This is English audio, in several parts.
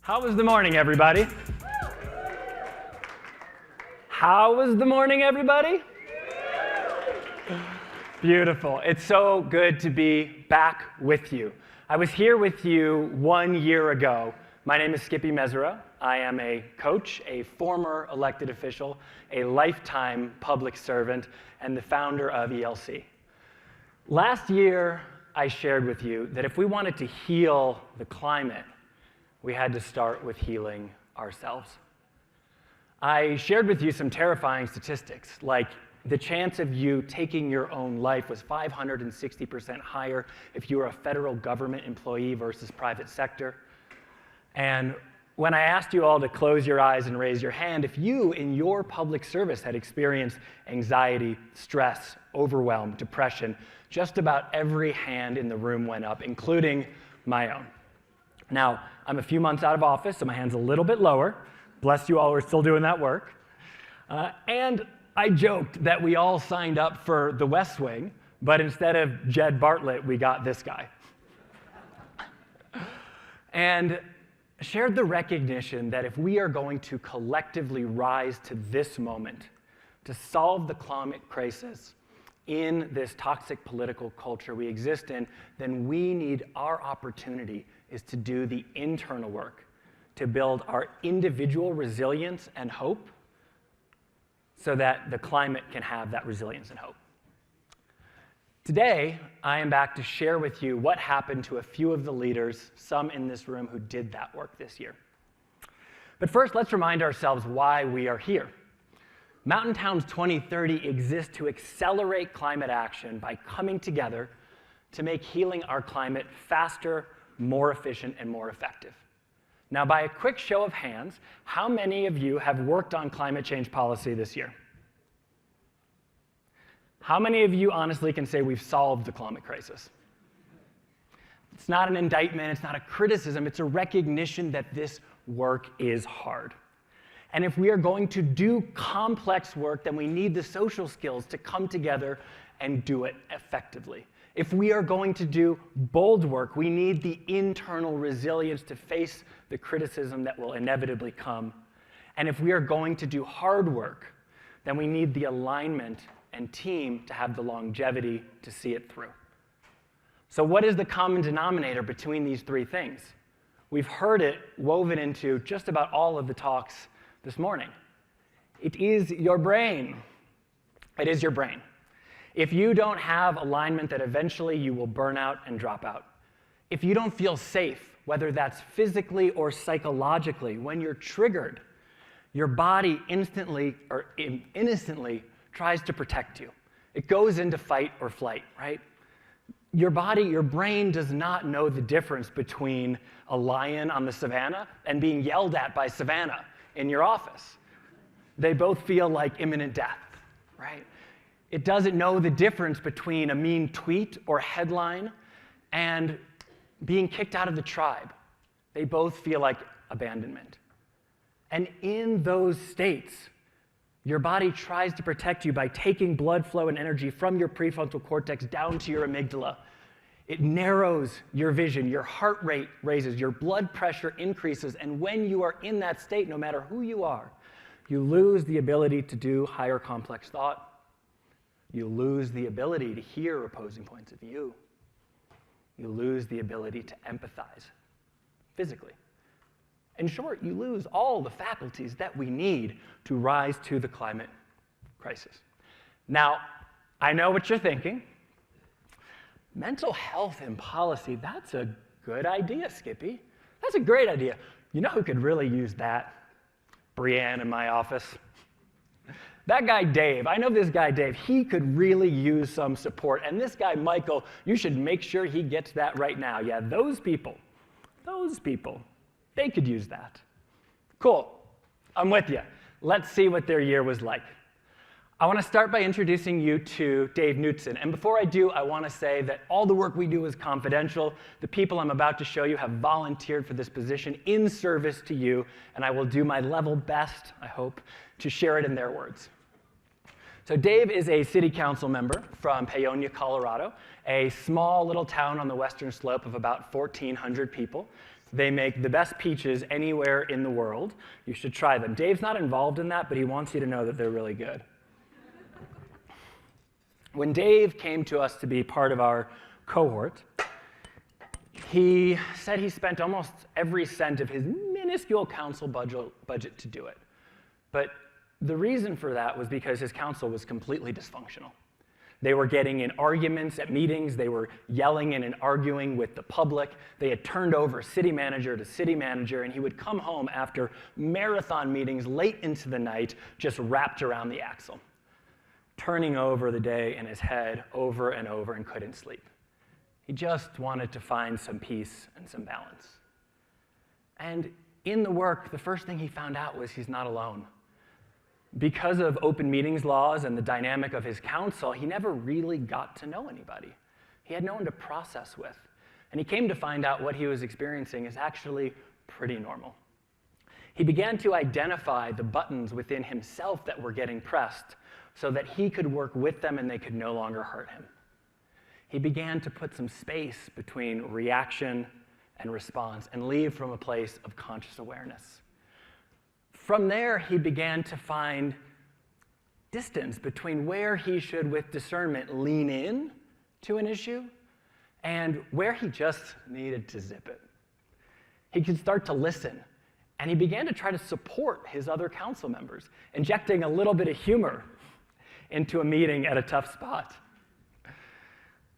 How was the morning, everybody? How was the morning, everybody? Beautiful. It's so good to be back with you. I was here with you 1 year ago. My name is Skippy Mesirow. I am a coach, a former elected official, a lifetime public servant, and the founder of ELC. Last year, I shared with you that if we wanted to heal the climate, we had to start with healing ourselves. I shared with you some terrifying statistics, like the chance of you taking your own life was 560% higher if you were a federal government employee versus private sector. And when I asked you all to close your eyes and raise your hand, if you in your public service had experienced anxiety, stress, overwhelm, depression, just about every hand in the room went up, including my own. Now, I'm a few months out of office, so my hand's a little bit lower. Bless you all who are still doing that work. And I joked that we all signed up for the West Wing, but instead of Jed Bartlett, we got this guy. And shared the recognition that if we are going to collectively rise to this moment, to solve the climate crisis in this toxic political culture we exist in, then we need our opportunity is to do the internal work, to build our individual resilience and hope so that the climate can have that resilience and hope. Today, I am back to share with you what happened to a few of the leaders, some in this room, who did that work this year. But first, let's remind ourselves why we are here. Mountain Towns 2030 exists to accelerate climate action by coming together to make healing our climate faster, more efficient, and more effective. Now, by a quick show of hands, how many of you have worked on climate change policy this year? How many of you honestly can say we've solved the climate crisis? It's not an indictment, it's not a criticism, it's a recognition that this work is hard. And if we are going to do complex work, then we need the social skills to come together and do it effectively. If we are going to do bold work, we need the internal resilience to face the criticism that will inevitably come. And if we are going to do hard work, then we need the alignment and team to have the longevity to see it through. So what is the common denominator between these three things? We've heard it woven into just about all of the talks this morning. It is your brain. It is your brain. If you don't have alignment, then eventually you will burn out and drop out. If you don't feel safe, whether that's physically or psychologically, when you're triggered, your body instantly or innocently tries to protect you. It goes into fight or flight, right? Your body, your brain does not know the difference between a lion on the savannah and being yelled at by Savannah in your office. They both feel like imminent death, right? It doesn't know the difference between a mean tweet or headline and being kicked out of the tribe. They both feel like abandonment. And in those states, your body tries to protect you by taking blood flow and energy from your prefrontal cortex down to your amygdala. It narrows your vision, your heart rate raises, your blood pressure increases, and when you are in that state, no matter who you are, you lose the ability to do higher complex thought. You lose the ability to hear opposing points of view. You lose the ability to empathize physically. In short, you lose all the faculties that we need to rise to the climate crisis. Now, I know what you're thinking. Mental health and policy, that's a good idea, Skippy. That's a great idea. You know who could really use that? Brianne in my office. That guy Dave, I know this guy Dave, he could really use some support. And this guy Michael, you should make sure he gets that right now. Yeah, those people, they could use that. Cool, I'm with you. Let's see what their year was like. I want to start by introducing you to Dave Knutson. And before I do, I want to say that all the work we do is confidential. The people I'm about to show you have volunteered for this position in service to you, and I will do my level best, I hope, to share it in their words. So Dave is a city council member from Paonia, Colorado, a small little town on the western slope of about 1,400 people. They make the best peaches anywhere in the world. You should try them. Dave's not involved in that, but he wants you to know that they're really good. When Dave came to us to be part of our cohort, he said he spent almost every cent of his minuscule council budget to do it. But the reason for that was because his council was completely dysfunctional. They were getting in arguments at meetings. They were yelling and arguing with the public. They had turned over city manager to city manager, and he would come home after marathon meetings late into the night, just wrapped around the axle, turning over the day in his head over and over and couldn't sleep. He just wanted to find some peace and some balance. And in the work, the first thing he found out was he's not alone. Because of open meetings laws and the dynamic of his council, he never really got to know anybody. He had no one to process with. And he came to find out what he was experiencing is actually pretty normal. He began to identify the buttons within himself that were getting pressed so that he could work with them and they could no longer hurt him. He began to put some space between reaction and response and leave from a place of conscious awareness. From there, he began to find distance between where he should, with discernment, lean in to an issue and where he just needed to zip it. He could start to listen, and he began to try to support his other council members, injecting a little bit of humor into a meeting at a tough spot.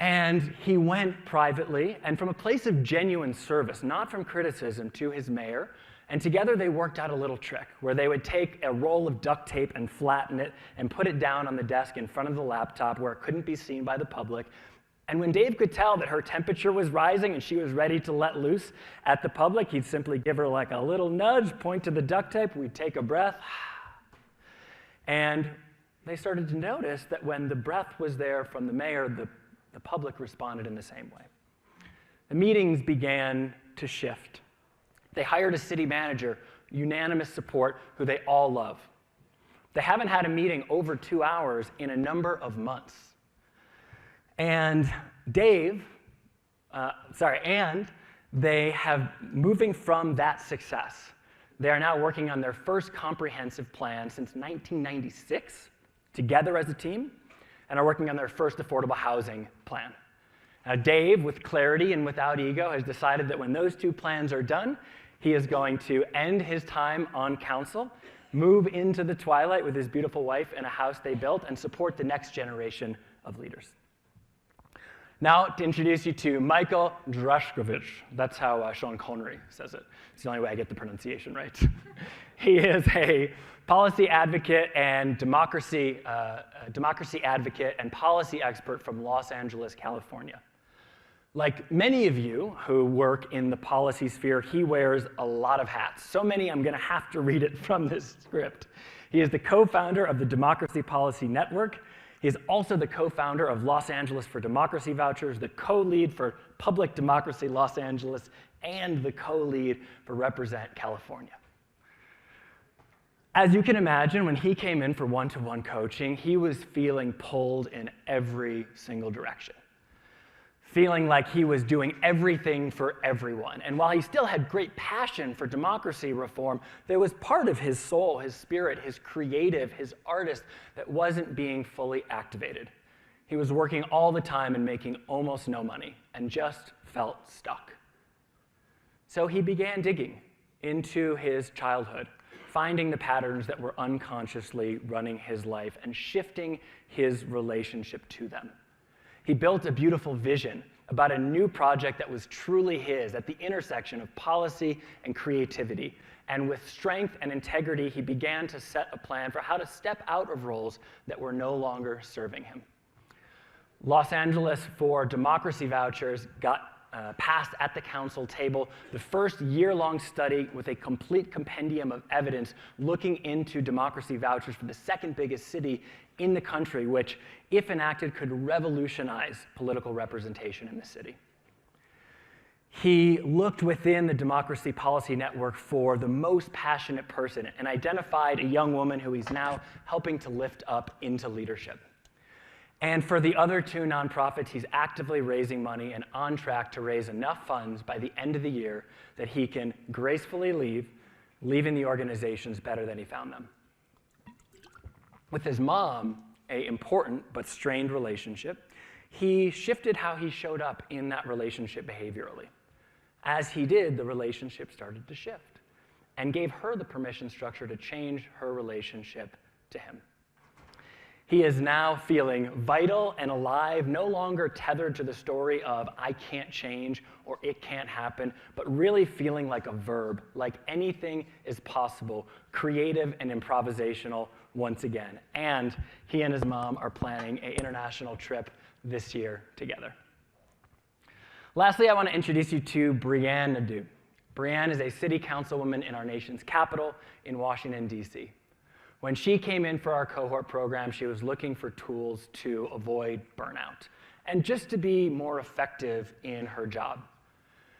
And he went privately, and from a place of genuine service, not from criticism, to his mayor. And together they worked out a little trick where they would take a roll of duct tape and flatten it and put it down on the desk in front of the laptop where it couldn't be seen by the public. And when Dave could tell that her temperature was rising and she was ready to let loose at the public, he'd simply give her like a little nudge, point to the duct tape, we'd take a breath. And they started to notice that when the breath was there from the mayor, the public responded in the same way. The meetings began to shift. They hired a city manager, unanimous support, who they all love. They haven't had a meeting over 2 hours in a number of months. And they have, moving from that success, they are now working on their first comprehensive plan since 1996, together as a team, and are working on their first affordable housing plan. Now, Dave, with clarity and without ego, has decided that when those two plans are done, he is going to end his time on council, move into the twilight with his beautiful wife in a house they built, and support the next generation of leaders. Now, to introduce you to Michael Drashkovich. That's how Sean Connery says it. It's the only way I get the pronunciation right. He is a policy advocate and democracy advocate and policy expert from Los Angeles, California. Like many of you who work in the policy sphere, he wears a lot of hats. So many, I'm going to have to read it from this script. He is the co-founder of the Democracy Policy Network. He is also the co-founder of Los Angeles for Democracy Vouchers, the co-lead for Public Democracy Los Angeles, and the co-lead for Represent California. As you can imagine, when he came in for one-to-one coaching, he was feeling pulled in every single direction, feeling like he was doing everything for everyone. And while he still had great passion for democracy reform, there was part of his soul, his spirit, his creative, his artist that wasn't being fully activated. He was working all the time and making almost no money and just felt stuck. So he began digging into his childhood, finding the patterns that were unconsciously running his life and shifting his relationship to them. He built a beautiful vision about a new project that was truly his at the intersection of policy and creativity. And with strength and integrity, he began to set a plan for how to step out of roles that were no longer serving him. Los Angeles for Democracy Vouchers got passed at the council table, the first year-long study with a complete compendium of evidence looking into democracy vouchers for the second biggest city in the country, which, if enacted, could revolutionize political representation in the city. He looked within the Democracy Policy Network for the most passionate person and identified a young woman who he's now helping to lift up into leadership. And for the other two nonprofits, he's actively raising money and on track to raise enough funds by the end of the year that he can gracefully leave, leaving the organizations better than he found them. With his mom, an important but strained relationship, he shifted how he showed up in that relationship behaviorally. As he did, the relationship started to shift and gave her the permission structure to change her relationship to him. He is now feeling vital and alive, no longer tethered to the story of I can't change or it can't happen, but really feeling like a verb, like anything is possible, creative and improvisational once again. And he and his mom are planning an international trip this year together. Lastly, I want to introduce you to Brianne Nadeau. Brianne is a city councilwoman in our nation's capital in Washington, D.C. When she came in for our cohort program, she was looking for tools to avoid burnout and just to be more effective in her job.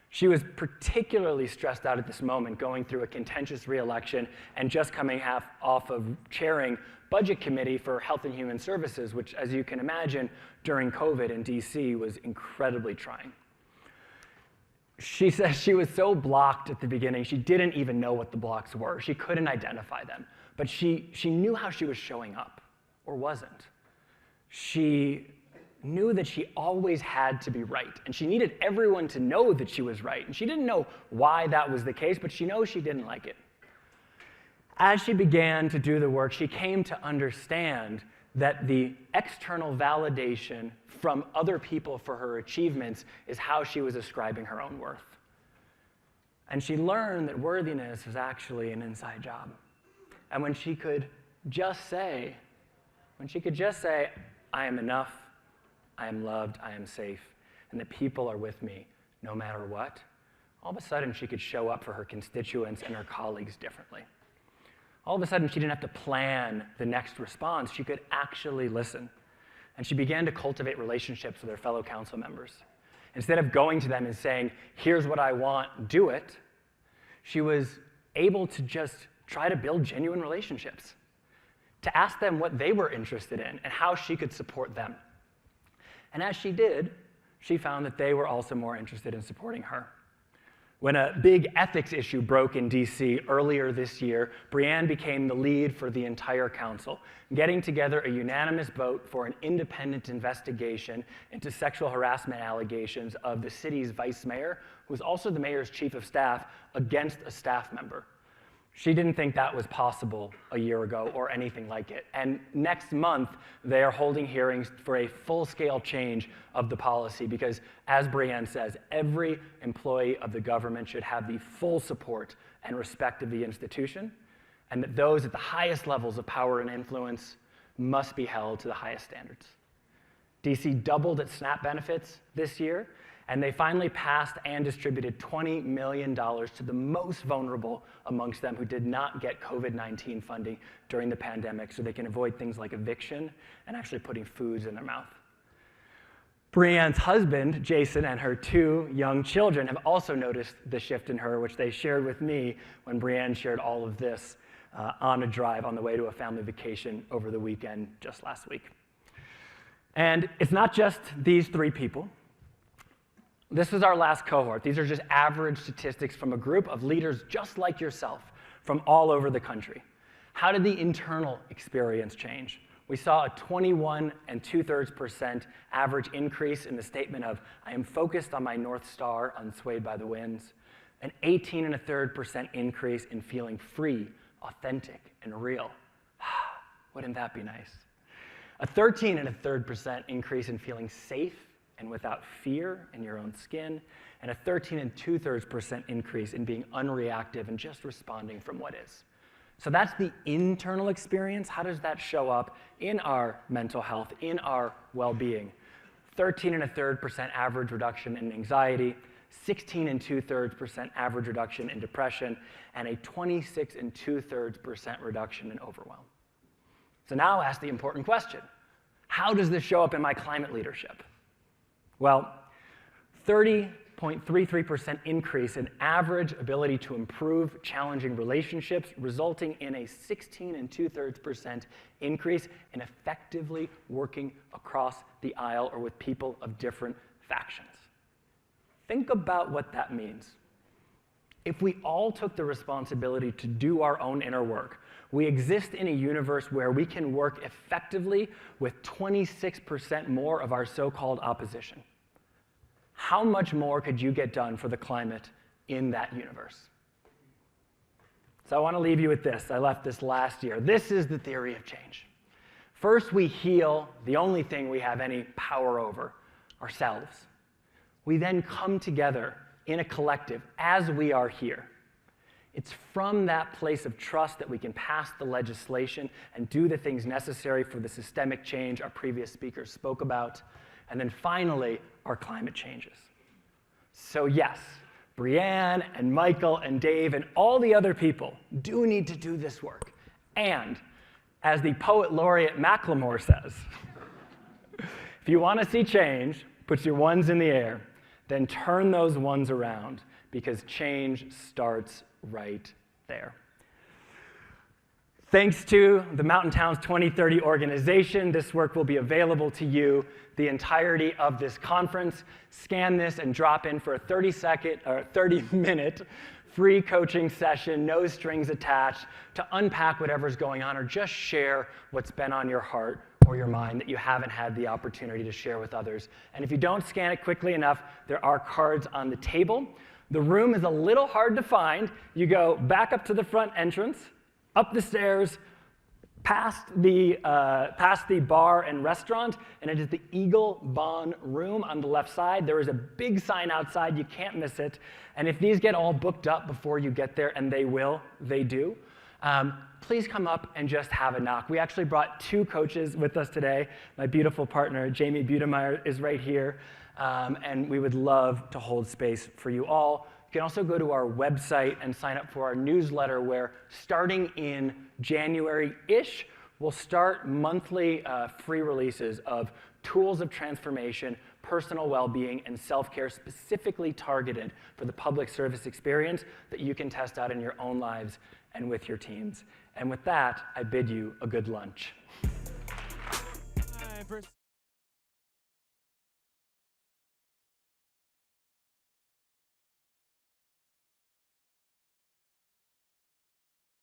She was particularly stressed out at this moment, going through a contentious re-election and just coming off of chairing Budget Committee for Health and Human Services, which, as you can imagine, during COVID in DC was incredibly trying. She says she was so blocked at the beginning, she didn't even know what the blocks were. She couldn't identify them. But she knew how she was showing up, or wasn't. She knew that she always had to be right, and she needed everyone to know that she was right. And she didn't know why that was the case, but she knows she didn't like it. As she began to do the work, she came to understand that the external validation from other people for her achievements is how she was ascribing her own worth. And she learned that worthiness is actually an inside job. And when she could just say, I am enough, I am loved, I am safe, and that people are with me no matter what, all of a sudden she could show up for her constituents and her colleagues differently. All of a sudden she didn't have to plan the next response, she could actually listen. And she began to cultivate relationships with her fellow council members. Instead of going to them and saying, here's what I want, do it, she was able to just try to build genuine relationships, to ask them what they were interested in and how she could support them. And as she did, she found that they were also more interested in supporting her. When a big ethics issue broke in DC earlier this year, Brianne became the lead for the entire council, getting together a unanimous vote for an independent investigation into sexual harassment allegations of the city's vice mayor, who was also the mayor's chief of staff, against a staff member. She didn't think that was possible a year ago or anything like it. And next month, they are holding hearings for a full-scale change of the policy because, as Brianne says, every employee of the government should have the full support and respect of the institution, and that those at the highest levels of power and influence must be held to the highest standards. DC doubled its SNAP benefits this year, and they finally passed and distributed $20 million to the most vulnerable amongst them who did not get COVID-19 funding during the pandemic so they can avoid things like eviction and actually putting foods in their mouth. Brianne's husband, Jason, and her two young children have also noticed the shift in her, which they shared with me when Brianne shared all of this on a drive on the way to a family vacation over the weekend just last week. And it's not just these three people. This is our last cohort. These are just average statistics from a group of leaders just like yourself from all over the country. How did the internal experience change? We saw a 21 2/3% average increase in the statement of, I am focused on my North Star, unswayed by the winds. An 18 1/3% increase in feeling free, authentic, and real. Wouldn't that be nice? A 13 1/3% increase in feeling safe and without fear in your own skin, and a 13 2/3% increase in being unreactive and just responding from what is. So that's the internal experience. How does that show up in our mental health, in our well-being? 13 1/3% average reduction in anxiety, 16 2/3% average reduction in depression, and a 26 2/3% reduction in overwhelm. So now ask the important question. How does this show up in my climate leadership? Well, 30% 6.33% increase in average ability to improve challenging relationships, resulting in a 16.2% increase in effectively working across the aisle or with people of different factions. Think about what that means. If we all took the responsibility to do our own inner work, we exist in a universe where we can work effectively with 26% more of our so-called opposition. How much more could you get done for the climate in that universe? So I want to leave you with this. I left this last year. This is the theory of change. First, we heal the only thing we have any power over, ourselves. We then come together in a collective as we are here. It's from that place of trust that we can pass the legislation and do the things necessary for the systemic change our previous speakers spoke about. And then finally, our climate changes. So yes, Brianne and Michael and Dave and all the other people do need to do this work. And as the poet laureate Macklemore says, if you want to see change, put your ones in the air, then turn those ones around, because change starts right there. Thanks to the Mountain Towns 2030 organization, this work will be available to you the entirety of this conference. Scan this and drop in for a 30-minute free coaching session, no strings attached, to unpack whatever's going on or just share what's been on your heart or your mind that you haven't had the opportunity to share with others. And if you don't scan it quickly enough, there are cards on the table. The room is a little hard to find. You go back up to the front entrance, up the stairs, past the bar and restaurant, and it is the Eagle Bon Room on the left side. There is a big sign outside. You can't miss it. And if these get all booked up before you get there, and they will, they do, please come up and just have a knock. We actually brought 2 coaches with us today. My beautiful partner, Jamie Budemeyer, is right here. And we would love to hold space for you all. You can also go to our website and sign up for our newsletter, where starting in January-ish, we'll start monthly free releases of tools of transformation, personal well-being, and self-care specifically targeted for the public service experience that you can test out in your own lives and with your teams. And with that, I bid you a good lunch.